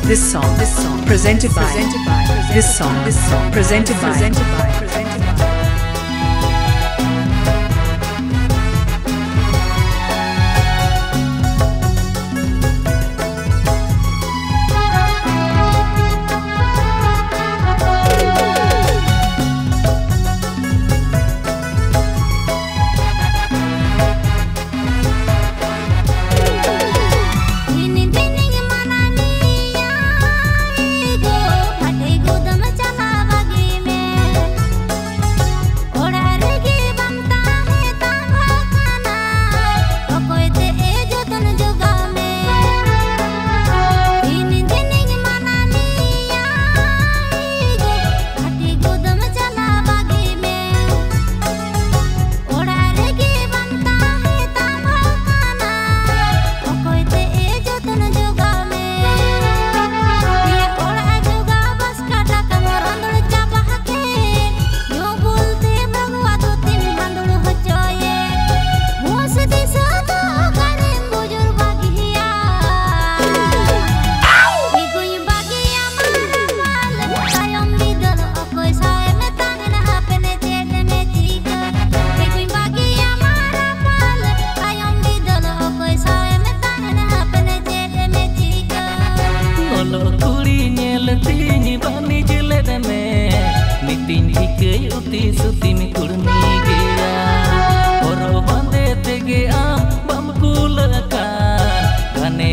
This song presented by this song presented by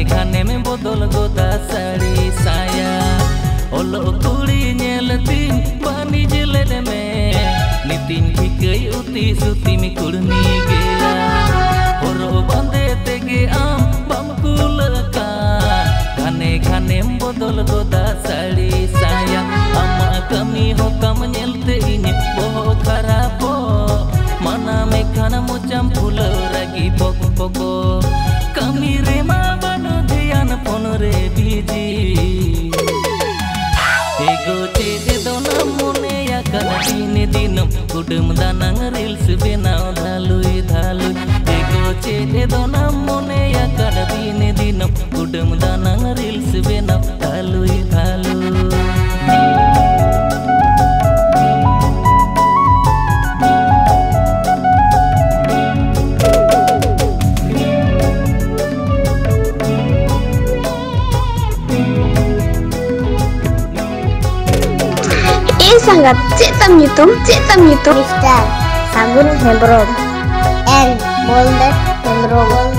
घने में बदल गोदा साड़ी साया ओलो कुड़ी नेलती बानी जिले में नितिन ठिकई उती सुती में कुड़नी गया ओरो बंदे तेगे आम बम कुलका घने घने में बदल गोदा साड़ी साया अम्मा कमी हो कम नेलते इने बोहो खराबो मना में खाना मुचम फूलो रगी पको पको कमी रे मा फोन रे बीजी एगो चेदे दोना मोने या कना दिन दिन कुडुम दानंग रील्स बेनाव धालुई धालुई एगो चेदे दोना मोने या कना दिन दिन कुडुम दानंग रील्स बेनाव धालुई धालुई sangat cetam YouTube Mr. Sagun Hembrom and Molder Hembrom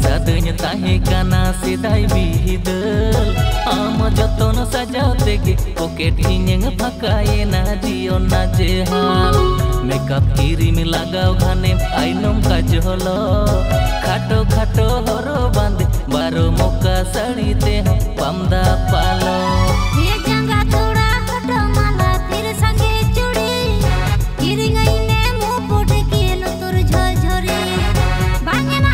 sadanya tahe kana sidai bihidel ama joton sajau tege pocket inyeng phakai na jio na jehal makeup kirim lagao ghane ainom kajholo khato khato horo bande baro moka sari te pamda palo ye janga thoda hoto mala tir sange chudi kiringai ne mo pote kielo tur jhori bangena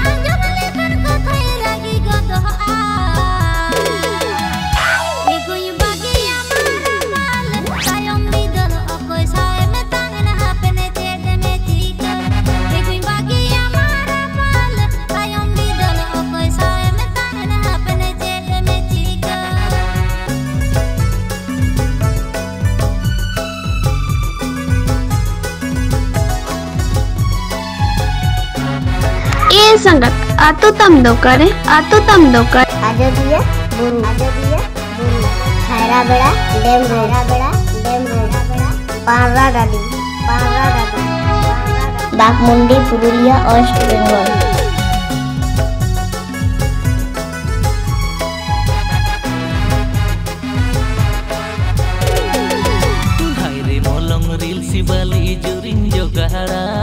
sangat atau tam dokare Ajodiya buru Khaira beda dem Parra dadi Dakmundi Purulia West Bengal Haire molong ril si bali juring jogara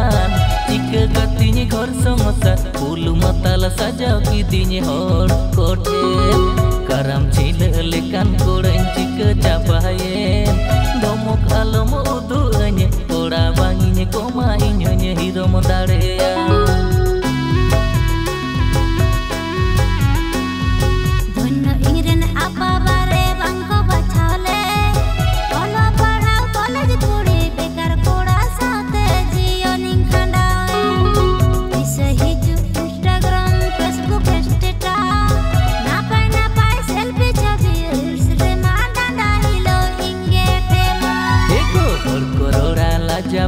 ulu matala saja kidinya hor koten karam cila lekan kurang jika capayen domok alam uduhnya ora banginya koma inyonya hiro modarea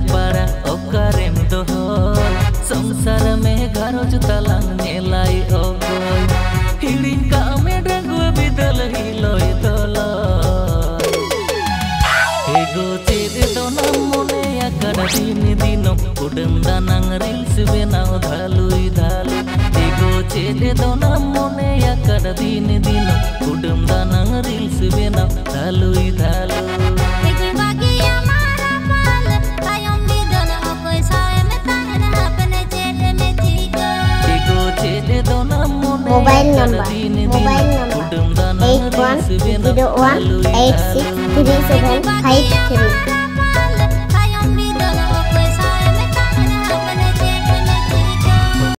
para okarem dohor samsara me garoj talang nelai ogoy hilin ka me dangu bidal hiloi doloi ego chede donam mone akada din dino kudem danang reels benao dhalui dhalu ego chede donam mone akada din dino kudem danang reels benao dhalui dhalu Mobile number 8101863753